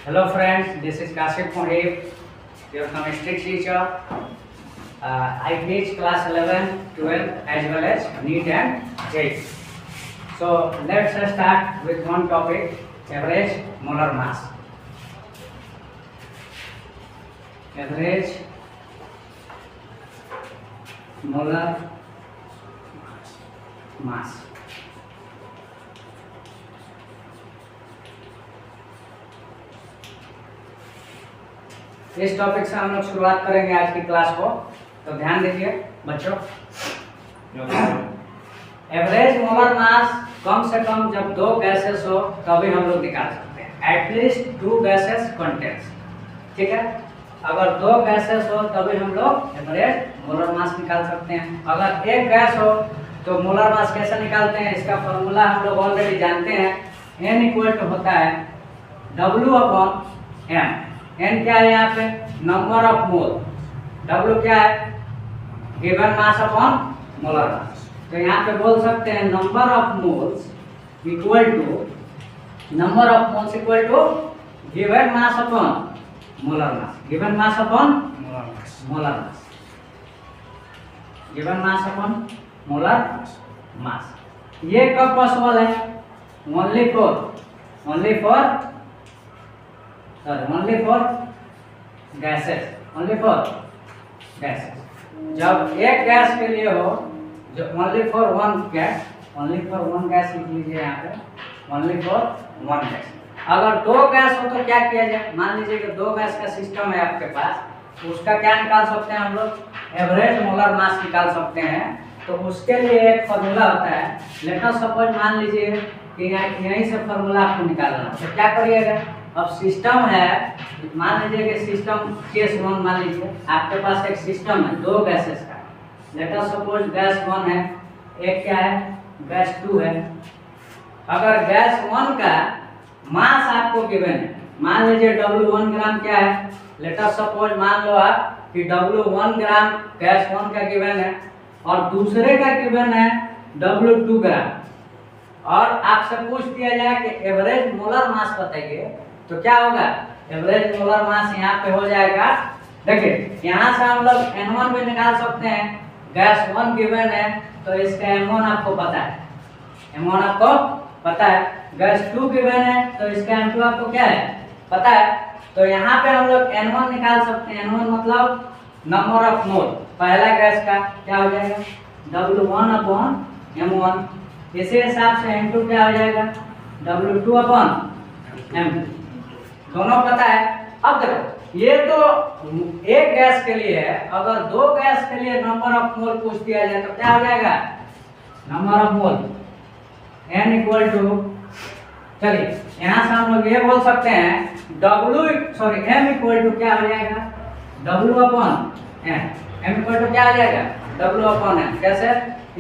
Hello friends, this is Kashif Mohib, your chemistry teacher. I teach class 11, 12 as well as NEET and JEE. So let's start with one topic, average molar mass. Average molar mass. इस topic से हम लोग शुरुआत करेंगे आज की class को, तो ध्यान दीजिए बच्चों। एवरेज मोलर मास कम से कम जब दो गैसेस हो तभी हम लोग निकाल सकते हैं। एटलीस्ट 2 गैसेस कंटेंट्स, ठीक है। अगर 2 गैसेस हो तभी हम लोग एवरेज मोलर मास निकाल सकते हैं। अगर एक गैस हो तो मोलर मास कैसे निकालते हैं, इसका फॉर्मूला हम लोग ऑलरेडी जानते हैं। N इक्वल टू होता है W/M। N क्या है यहाँ पे, नंबर ऑफ मोल। W क्या है, given mass upon molar mass. तो यहाँ पे बोल सकते हैं number of moles equal to given mass upon molar mass. Given mass upon molar mass. Given mass upon molar mass. ये कब पॉसिबल है, ओनली फॉर गैसेस। जब एक गैस के लिए हो, जो ओनली फॉर वन गैस लिख लीजिए यहाँ पे, ओनली फॉर वन गैस। अगर 2 गैस हो तो क्या किया जाए, मान लीजिए कि 2 गैस का सिस्टम है आपके पास, तो उसका क्या निकाल सकते हैं हम लोग, एवरेज मोलर मास निकाल सकते हैं। तो उसके लिए एक फॉर्मूला होता है। लेट अस सपोज, मान लीजिए कि यहीं से फॉर्मूला आपको निकालना है, तो क्या करिएगा, अब सिस्टम है, मान लीजिए कि सिस्टम केस 1, मान लीजिए आपके पास एक सिस्टम है 2 गैसेस का। लेट अस सपोज गैस 1 है, एक क्या है, गैस 2 है। अगर गैस 1 का मास आपको गिवन है, मान लीजिए W1 ग्राम क्या है, लेट अस सपोज मान लो आप कि W1 ग्राम गैस 1 का गिवन है और दूसरे का गिवन है W2 ग्राम, और आपसे पूछ दिया जाए कि एवरेज मोलर मास बताइए, तो क्या होगा, एवरेज मोलर मास यहाँ पे हो जाएगा। देखिए यहाँ से हम लोग N1 भी निकाल सकते हैं। गैस 1 गिवन है तो इसका M1 आपको पता है, गैस 2 गिवन है तो इसका M2 आपको क्या है, पता है। तो यहाँ पे हम लोग N1 निकाल सकते हैं। N1 मतलब नंबर ऑफ मोल, पहला गैस का क्या हो जाएगा, W1/M1। इसी हिसाब से M2 क्या हो जाएगा, W2/M2। दोनों पता है। अब देखो, ये तो एक गैस के लिए है। अगर 2 गैस के लिए नंबर ऑफ मोल पूछ दिया जाए तो क्या हो जाएगा, number of mole N equal to, चलिए यहाँ से हम लोग ये बोल सकते हैं M इक्वल टू क्या हो जाएगा, W/M। M इक्वल टू क्या आ जाएगा, W/M। कैसे,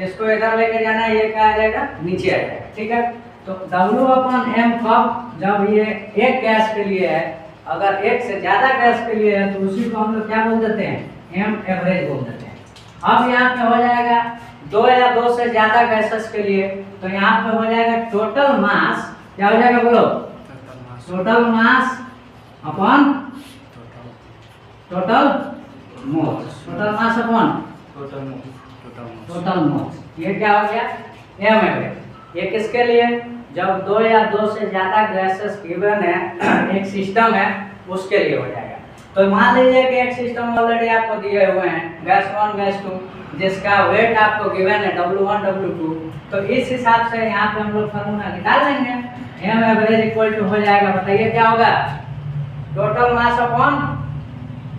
इसको इधर लेके जाना है, ये क्या आ जाएगा, नीचे आ जाएगा, ठीक है। तो W/M कब, जब ये एक गैस के लिए है। अगर एक से ज्यादा गैस के लिए है तो उसी को हम लोग क्या बोल देते हैं, M एवरेज बोल देते हैं। अब यहाँ पे हो जाएगा 2 या 2 से ज्यादा गैसेस के लिए, तो यहाँ पे हो जाएगा टोटल मास, क्या हो जाएगा बोलो, total mass upon total moles. Total mass upon total moles, ये क्या हो गया, M एवरेज। ये किसके लिए, जब 2 या 2 से ज्यादा गैसेस गिवन है, एक सिस्टम है, उसके लिए हो जाएगा। तो मान लीजिए कि एक सिस्टम ऑलरेडी आपको दिए हुए हैं, गैस 1 गैस 2, जिसका वेट आपको गिवन है W1 W2। तो इस हिसाब से यहाँ पे हम लोग फॉर्मूला निकाल लेंगे। M एवरेज इक्वल टू हो जाएगा, बताइए क्या होगा, total mass upon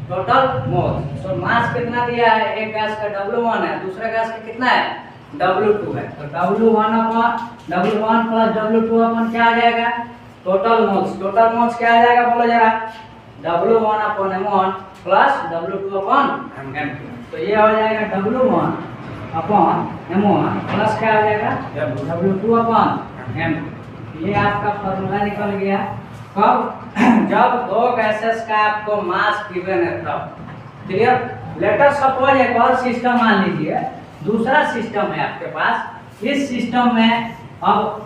total moles. तो मास कितना दिया है, एक गैस का W1 है, दूसरा गैस का कितना है, W2 है। तो W1 प्लस W2 अपन क्या आ जाएगा, टोटल मोल्स। टोटल मोल्स क्या आ जाएगा बोलो जरा, W1/M1 प्लस W2/M2। तो ये हो जाएगा W1/M1 प्लस क्या आ जाएगा, W2/M2। ये आपका फॉर्मूला निकल गया। कब, जब 2 गैसेस का आपको मास गिवन है तब। क्लियर। लेट अस सपोज एक और सिस्टम मान लीजिए, दूसरा सिस्टम है आपके पास। इस सिस्टम में अब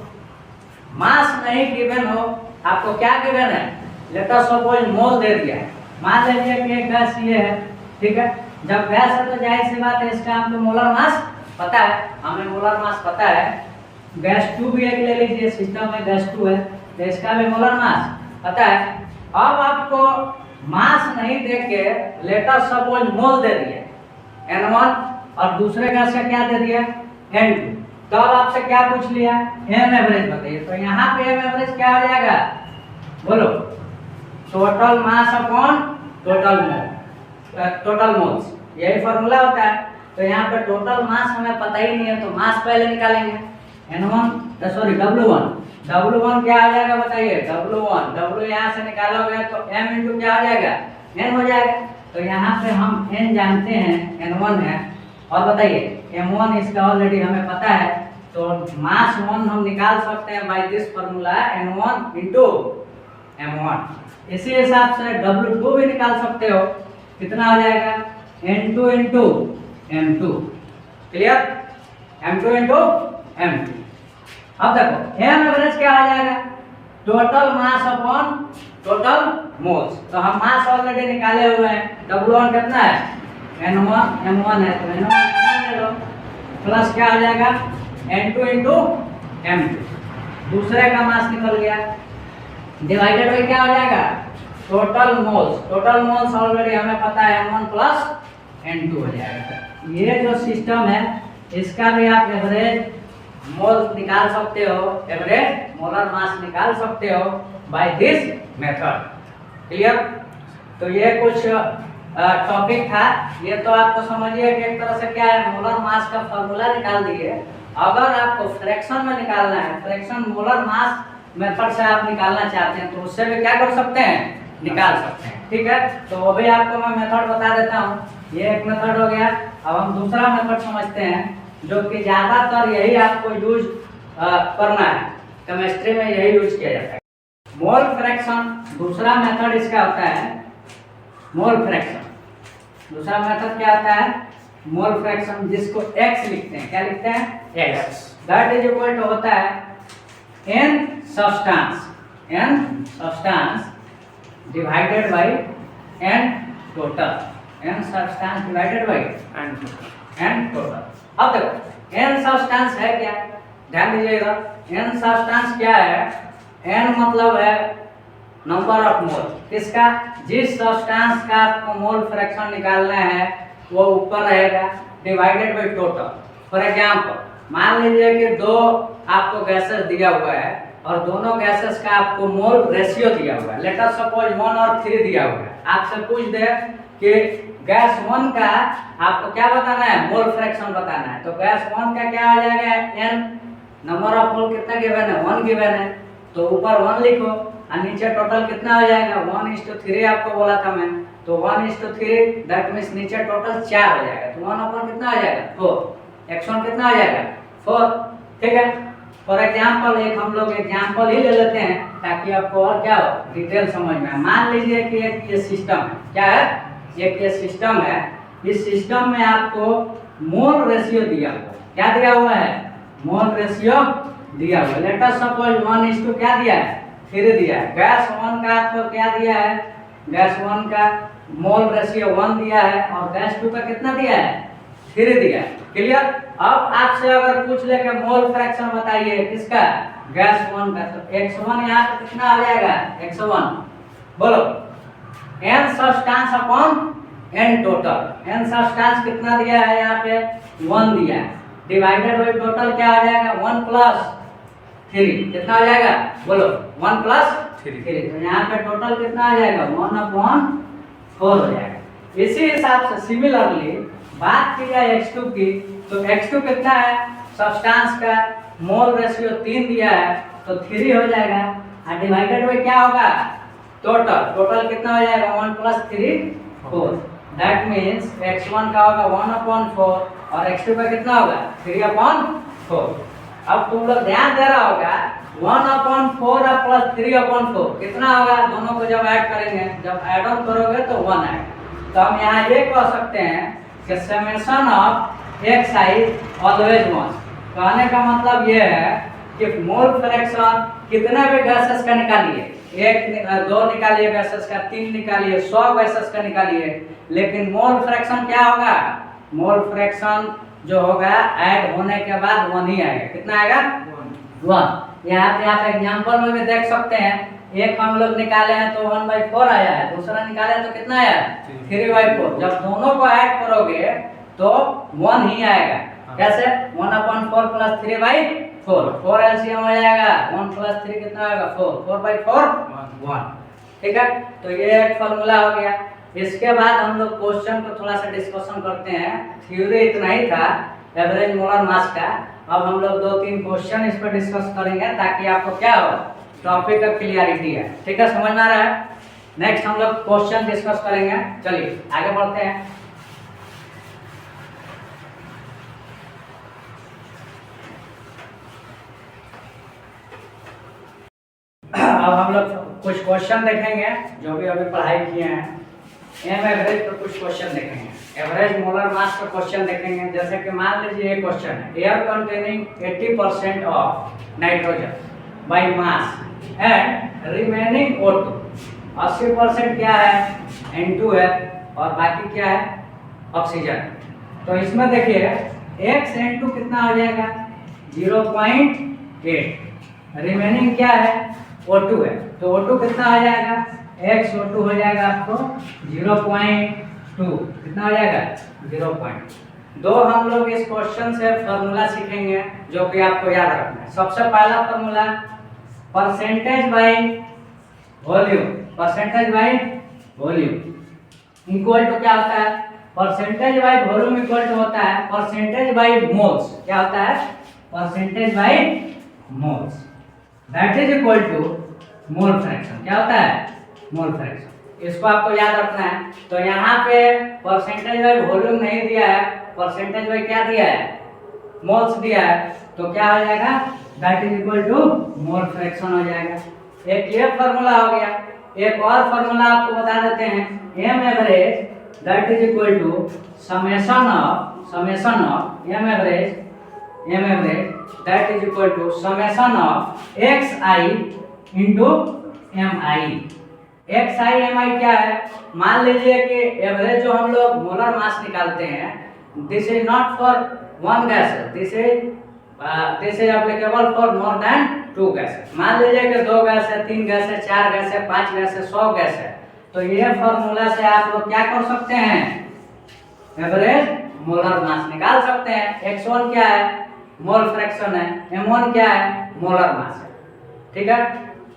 मास नहीं गिवन हो, आपको क्या गिवन है, लेट अस सपोज मोल दे दिया है, मान लीजिए कि एक गैस ये है, ठीक है। जब गैस है तो जाहिर सी बात है इसका हमको मोलर मास पता है, हमें मोलर मास पता है। गैस 2 भी एक ले लीजिए, सिस्टम में गैस 2 है तो इसका भी मोलर मास पता है। अब आपको मास नहीं दे के लेट अस सपोज मोल दे दिया N1 और दूसरे गैस का क्या दे दिया N2, तो अब आपसे क्या पूछ लिया एम एवरेज बताइए। तो यहाँ पे एम एवरेज क्या हो जाएगा, बोलो, total mass upon total mole, total moles, यही फॉर्मूला होता है। तो यहाँ पे टोटल मास हमें पता ही नहीं है तो मास पहले निकालेंगे N1 सॉरी W1 क्या आ जाएगा बताइए, W यहाँ से निकालोगे तो M इंटू क्या आ जाएगा N हो जाएगा। तो यहाँ पे हम N जानते हैं N1 है, और बताइए M1 इसका ऑलरेडी हमें पता है, तो मास 1 हम निकाल सकते हैं bye this formula N1 into M1। इसी हिसाब से W2 भी निकाल सकते हो, कितना हो जाएगा N2 into M2, clear, M2 into M2। अब देखो एम एवरेज क्या आ जाएगा, total mass upon total moles. तो हम मास ऑलरेडी निकाले हुए हैं, W1 कितना है N1 M1 है तो N1 ले लो, प्लस क्या आ जाएगा N2 इंटू M2, दूसरे का मास निकल गया, डिवाइडेड बाई क्या हो जाएगा टोटल मोल्स ऑलरेडी हमें पता है M1 प्लस N2 हो जाएगा। ये जो सिस्टम है इसका भी आप एवरेज मोल निकाल सकते हो, एवरेज मोलर मास निकाल सकते हो बाय दिस मेथड, क्लियर। तो ये कुछ टॉपिक था, ये तो आपको समझिए कि एक तरह से क्या है, मोलर मास का फॉर्मूला निकाल दिए। अगर आपको फ्रैक्शन में निकालना है, फ्रैक्शन मोलर मास मेथड से आप निकालना चाहते हैं तो उससे भी क्या कर सकते हैं, निकाल सकते हैं, ठीक है। तो वो भी आपको मैं मेथड बता देता हूँ, ये एक मेथड हो गया। अब हम दूसरा मेथड समझते हैं जो कि ज़्यादातर यही आपको यूज करना है, केमिस्ट्री में यही यूज किया जाता है, मोल फ्रैक्शन। दूसरा मेथड इसका होता है मोल फ्रैक्शन। दूसरा मेथड क्या होता है, मोल फ्रैक्शन, जिसको x लिखते हैं, क्या लिखते हैं x, that is equal to होता है n substance divided by n total, n substance divided by n total. अब देखो n सब्सटेंस है क्या, ध्यान दीजिएगा, n सब्सटेंस क्या है, n मतलब है नंबर ऑफ मोल, किसका, जिस सब्सटेंस का आपको मोल फ्रैक्शन निकालना है वो ऊपर रहेगा, divided by total. For example मान लीजिए कि दो आपको गैसेस दिया हुआ है और दोनों गैसेस का आपको मोल रेशियो दिया हुआ है, लेट अस सपोज 1 और 3 दिया हुआ है। आपसे पूछ दे कि गैस 1 का आपको क्या बताना है, मोल फ्रैक्शन बताना है, तो गैस 1 का क्या आ जाएगा n, नंबर ऑफ मोल कितना गिवन है 1 गिवन है, तो ऊपर 1 लिखो और नीचे टोटल कितना हो जाएगा 1:3 आपको बोला था मैं, तो 1:3 दैट मींस नीचे टोटल 4 हो जाएगा, तो 1 अपॉन कितना हो जाएगा 4, x1 कितना हो जाएगा 4, ठीक है। फॉर एग्जांपल एक हम लोग एग्जांपल ही ले लेते हैं ताकि आपको और क्या हो डिटेल समझ में आए। मान लीजिए कि एक ये सिस्टम है, क्या है, एक ये सिस्टम है, इस सिस्टम में आपको मोल रेशियो दिया हुआ, क्या दिया हुआ है, मोल रेशियो दिया हुआ, लेट अस सपोज 1:2 क्या दिया है 3 दिया है। गैस 1 का आपको क्या दिया है, गैस 1 का मोल रेशियो 1 दिया है और गैस 2 का कितना दिया है 3 दिया है, क्लियर। अब आपसे अगर पूछ ले कि मोल फ्रैक्शन बताइए किसका, गैस 1 का, तो x1 यहाँ पे कितना आ जाएगा x1, बोलो, n substance upon n total, n substance कितना दिया है यहाँ पे 1 दिया है, डिवाइडेड बाय टोटल क्या आ जाएगा 1 + 3, कितना आ जाएगा बोलो 1 + 3, तो यहाँ पे टोटल कितना आ जाएगा 1/4 हो जाएगा। इसी हिसाब से सिमिलरली बात की जाए x2 की, तो x2 कितना है, सब्सटेंस का मोल रेशियो 3 दिया है तो 3 हो जाएगा और डिवाइडेड बाय क्या होगा टोटल कितना हो जाएगा 1 + 3 4, दैट मींस x1 का होगा 1/4 और x2 का कितना होगा 3/4। अब तुम लोग ध्यान दे रहा होगा 1/4 + 3/4 कितना होगा, दोनों को जब ऐड करेंगे, जब ऐड ऑन करोगे तो 1 आएगा। तो हम यहाँ ये कह सकते हैं कि समेशन ऑफ xi ऑलवेज 1, कहने का मतलब ये है कि मोल फ्रैक्शन कितने भी गैसेस का निकालिए दो निकालिए गैसेस का, 3 निकालिए, 100 गैसेस का निकालिए, लेकिन मोल फ्रैक्शन क्या होगा? मोल फ्रैक्शन जो होगा ऐड होने के बाद 1 ही आएगा। कितना आएगा? 1। यहाँ पे आप एग्जाम्पल में भी देख सकते हैं, एक हम लोग निकाले हैं तो 1/4 आया है, दूसरा निकाले हैं तो कितना आया? 3/4। जब दोनों को ऐड करोगे तो 1 ही आएगा। कैसे? 1/4 प्लस 3/4, 4 एलसीएम हो जाएगा, 1 प्लस 3 कितना आएगा? 4, 4/4 1। ठीक है, तो ये एक फॉर्मूला हो गया। इसके बाद हम लोग क्वेश्चन को थोड़ा सा डिस्कशन करते हैं। थ्योरी इतना ही था एवरेज मोलर मास का। अब हम लोग 2-3 क्वेश्चन इस पर डिस्कस करेंगे ताकि आपको क्या हो, टॉपिक का क्लियरिटी है। ठीक है, समझ में आ रहा है? नेक्स्ट हम लोग क्वेश्चन डिस्कस करेंगे। चलिए आगे बढ़ते हैं। अब हम लोग कुछ क्वेश्चन देखेंगे जो भी अभी पढ़ाई किए हैं। एम एवरेज पर कुछ क्वेश्चन देखेंगे, एवरेज मोलर मास पर क्वेश्चन देखेंगे। जैसे कि मान लीजिए ये क्वेश्चन है, air containing 80% of nitrogen by mass and remaining O2, 80% क्या है? N2 है, और बाकी क्या है? ऑक्सीजन। तो इसमें देखिए x N2 कितना हो जाएगा? 0.8। रिमेनिंग क्या है? O2 है, तो O2 कितना हो जाएगा? x O2 हो जाएगा आपको 0.2। कितना हो जाएगा? 0.2। हम लोग इस क्वेश्चन से फॉर्मूला सीखेंगे जो कि आपको याद रखना है। सबसे पहला formula percentage by volume, percentage by volume equal to क्या होता है? Percentage by volume equal to होता है परसेंटेज बाय मोल्स। क्या होता है? Percentage by moles, that is equal to mole fraction. क्या होता है? Mole fraction. इसको आपको याद रखना है। तो यहाँ पे परसेंटेज बाय वॉल्यूम नहीं दिया है, परसेंटेज बाय क्या दिया है? मोल्स दिया है, तो क्या हो जाएगा? That is equal to mole fraction हो जाएगा। एक ये फार्मूला हो गया। एक और फार्मूला आपको बता देते हैं, M average that is equal to summation of M average that is equal to summation of xi into mi। xi mi क्या है? मान लीजिए कि एवरेज जो हम लोग मोलर मास निकालते हैं, this is not for one gas, this is applicable for more than 2 gases. मान लीजिए कि 2 गैस है, 3 गैस है, 4 गैस है, 5 गैस है, 100 गैस है, तो ये फॉर्मूला से आप लोग क्या कर सकते हैं? एवरेज मोलर मास निकाल सकते हैं। x1 क्या है? मोल फ्रैक्शन है, m1 क्या है? मोलर मास है। ठीक है,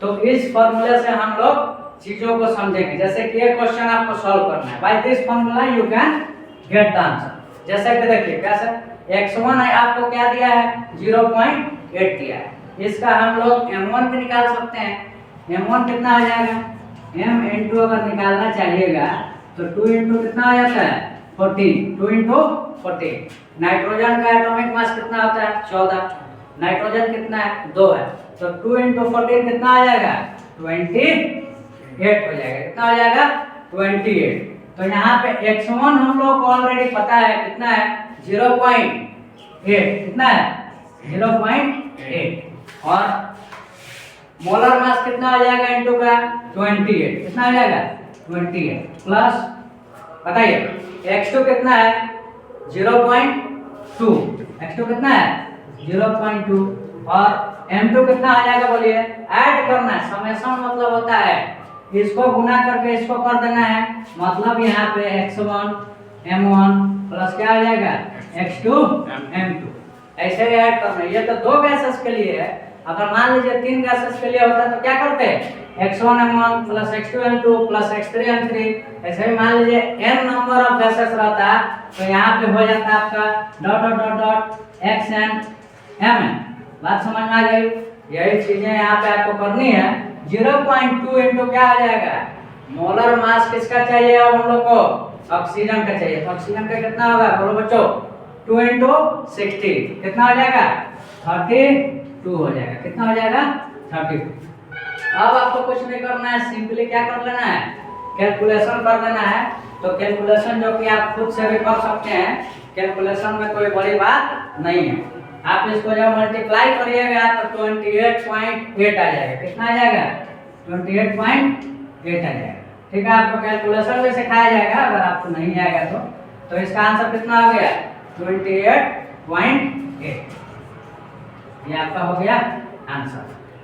तो इस फॉर्मूले से हम लोग चीजों को समझेंगे। जैसे कि ये क्वेश्चन आपको सॉल्व करना है, by this formula you can get the answer. जैसे कि देखिए कैसे, x1 है आपको क्या दिया है? 0.8 दिया है। इसका हम लोग m1 भी निकाल सकते हैं। m1 कितना आ जाएगा? m into अगर निकालना चाहिएगा तो 2 into कितना आ जाता है? 14, 2 into 14। नाइट्रोजन का एटॉमिक मास कितना होता है? 14। नाइट्रोजन कितना है? 2 है, तो 2 into 14 कितना आ जाएगा? 28 हो जाएगा। कितना हो जाएगा? 28। तो यहाँ पे x1 हम लोग को ऑलरेडी पता है कितना है? 0.8। कितना है? 0.8। और मोलर मास कितना आ जाएगा इनटू का? 28। कितना आ जाएगा? 28 प्लस बताइए x2 कितना है? 0.2। x2 कितना है? 0.2। और m2 कितना आ जाएगा बोलिए? ऐड करना है, समेशन मतलब होता है इसको गुना करके इसको कर देना है, मतलब यहाँ पे x1 m1 प्लस क्या आ जाएगा? x2 m2। ऐसे ही ऐड करना है। ये तो 2 गैसेस के लिए है। अगर मान लीजिए 3 गैसेस के लिए होता तो क्या करते? x1 m1 plus x2 m2 plus x3 m3। ऐसे ही मान लीजिए n नंबर ऑफ गैसेस रहता तो यहाँ पे हो जाता आपका dot dot dot dot xn mn। बात समझ में आ गई? यही चीजें यहाँ पे आपको करनी है। 0.2 इंटू क्या आ जाएगा? मोलर मास किसका चाहिए अब हम लोग को? ऑक्सीजन का चाहिए। तो ऑक्सीजन का कितना होगा बोलो बच्चों? 2 इंटू 60 कितना हो जाएगा? 32 हो जाएगा। कितना हो जाएगा? 32। अब आपको कुछ नहीं करना है, सिंपली क्या कर लेना है? कैलकुलेशन कर लेना है। तो कैलकुलेशन जो कि आप खुद से भी कर सकते हैं, कैलकुलेशन में कोई बड़ी बात नहीं है। आप इसको जब मल्टीप्लाई करिएगा तो 28.8 आ जाएगा। कितना आ जाएगा? 28.8 आ जाएगा। ठीक है, आपको कैलकुलेशन में सिखाया जाएगा, अगर आपको नहीं आएगा तो इसका आंसर कितना हो गया 28.8। ये आपका हो गया आंसर।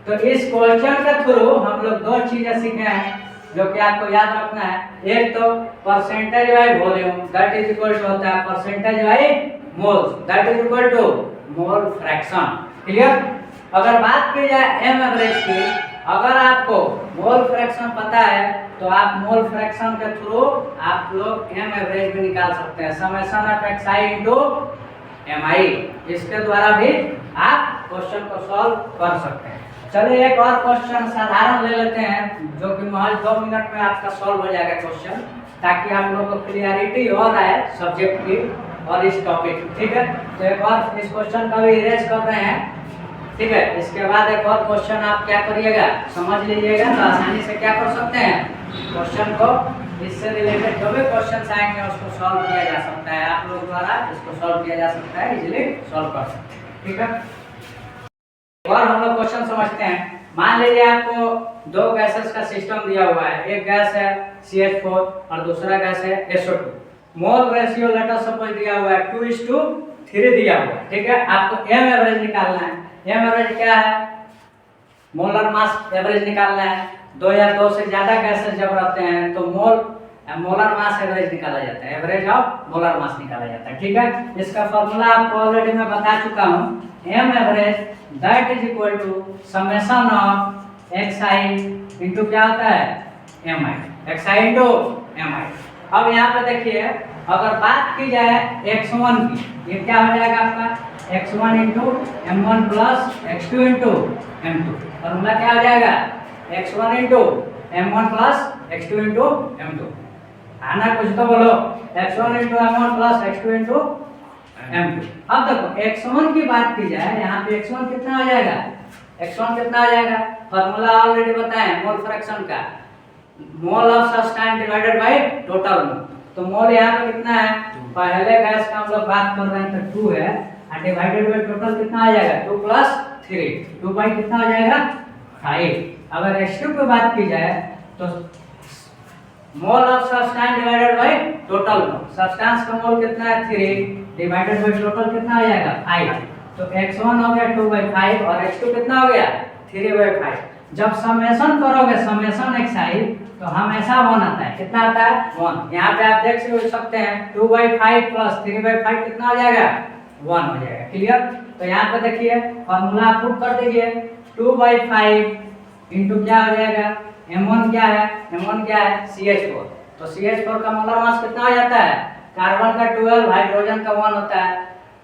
तो इस क्वेश्चन के थ्रू हम लोग दो चीजें सीखे हैं जो कि आपको याद रखना है। एक तो percentage by volume that is equal to होता है percentage by moles that is equal to mole fraction. Clear. अगर बात की जाए एम एवरेज की, अगर आपको मोल फ्रैक्शन पता है तो आप मोल फ्रैक्शन के थ्रू आप लोग एम एवरेज भी निकाल सकते हैं, summation of xi into mi। इसके द्वारा भी आप क्वेश्चन को सॉल्व कर सकते हैं। चलिए एक और क्वेश्चन साधारण ले लेते हैं जो कि महज 2 मिनट में आपका सॉल्व हो जाएगा क्वेश्चन, ताकि आप लोगों को क्लियरिटी और आए सब्जेक्ट की और इस टॉपिक। ठीक है, तो एक और इस क्वेश्चन का भी इरेज कर रहे हैं। ठीक है, इसके बाद एक और क्वेश्चन आप क्या करिएगा समझ लीजिएगा, तो आसानी से क्या कर सकते हैं क्वेश्चन को, इससे रिलेटेड जो भी क्वेश्चन आएंगे उसको सॉल्व किया जा सकता है, आप लोग द्वारा इसको सॉल्व किया जा सकता है, इजीली सॉल्व कर सकते हैं। ठीक है, और हम लोग क्वेश्चन समझते हैं। मान लीजिए आपको दो गैसेस का सिस्टम दिया हुआ है, एक गैस है CH4 और दूसरा गैस है SO2। Mole ratio let us suppose दिया हुआ है 2:3 दिया हुआ है। ठीक है, आपको एम एवरेज निकालना है। एम एवरेज क्या है, मोलर मास एवरेज निकालना है। 2 या 2 से ज्यादा गैसेस जब रहते हैं तो मोलर मास एवरेज निकाला जाता है, एवरेज ऑफ मोलर मास निकाला जाता है। ठीक है, इसका फॉर्मूला आपको ऑलरेडी मैं बता चुका हूं, M average that is equal to summation of xi into क्या होता है mi, xi इनटू mi। अब यहाँ पे देखिए, अगर बात की जाए x1 की, ये क्या हो जाएगा आपका x1 into m1 plus x2 into m2। Formula क्या हो जाएगा x1 into m1 plus x2 into m2। आना कुछ तो बोलो, x1 into m1 plus x2 into m2। अब देखो x1 की बात की जाए, यहाँ पे x1 कितना आ जाएगा, x1 कितना आ जाएगा, फॉर्मूला ऑलरेडी बताएं मोल फ्रैक्शन का, mole of substance divided by total mole. तो मोल यहाँ पे कितना है, पहले गैस का हम लोग बात कर रहे हैं तो 2 है, और डिवाइडेड बाय टोटल कितना आ जाएगा 2 प्लस 3, 2 बाई कितना हो जाएगा 5। अगर H2 की बात की जाए तो mole of substance divided by total mole, substance का मोल कितना है 3 डिवाइडेड बाय टोटल कितना हो जाएगा 5। तो x1 हो गया 2/5 और x2 कितना हो गया 3/5। जब समेशन करोगे समेशन xi तो हमेशा 1 आता है, कितना आता है 1। यहाँ पे आप देख सकते हैं 2/5 प्लस 3/5 कितना हो जाएगा 1 हो जाएगा। क्लियर। तो यहाँ पे देखिए फॉर्मूला पुट कर दीजिए, 2/5 इंटू क्या हो जाएगा m1 क्या है, m1 क्या है CH4। तो CH4 का मोलर मास कितना हो जाता है, कार्बन का 12 हाइड्रोजन का 1 होता है,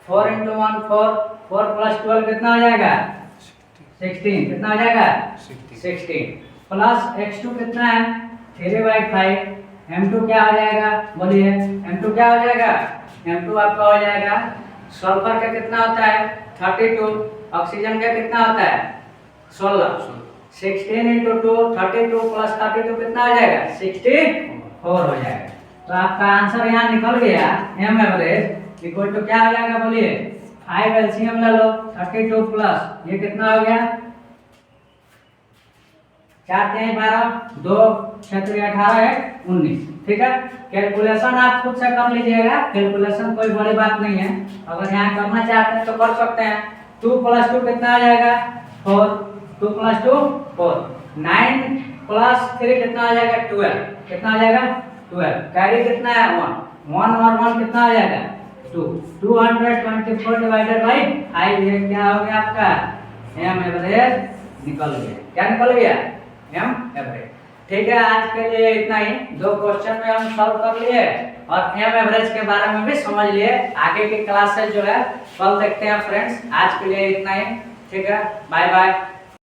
4 इंटू 1 4 प्लस 12 कितना हो जाएगा 16, कितना हो जाएगा 16 प्लस x2 कितना है 3/5, m2 क्या हो जाएगा बोलिए, m2 क्या हो जाएगा, m2 आपका हो जाएगा सल्फर का कितना होता है 32, ऑक्सीजन का कितना होता है 16, 16 इंटू 2 32 प्लस 32 कितना हो जाएगा 64 हो जाएगा। तो आपका आंसर यहाँ निकल गया, एम एवरेज इक्वल टू क्या हो जाएगा बोलिए 5 एलसीएम ले लो 32 प्लस ये कितना हो गया 4 3 12 2 6 3 18 19। ठीक है, कैलकुलेशन आप खुद से कर लीजिएगा, कैलकुलेशन कोई बड़ी बात नहीं है, अगर यहाँ करना चाहते हैं तो कर सकते हैं। 2 प्लस 2 कितना आ जाएगा 4, 2 प्लस 2 4, 9 प्लस 3 कितना आ जाएगा 12, कितना आ जाएगा 12, कैरी कितना है 1 और 1 कितना आ जाएगा 2, 224 डिवाइडेड बाई 5, ये क्या हो गया आपका एम एवरेज निकल गया। क्या निकल गया एम एवरेज। ठीक है, आज के लिए इतना ही, 2 क्वेश्चन में हम सॉल्व कर लिए और एम एवरेज के बारे में भी समझ लिए। आगे की क्लासेस जो है कल देखते हैं फ्रेंड्स। आज के लिए इतना ही, ठीक है, बाय बाय।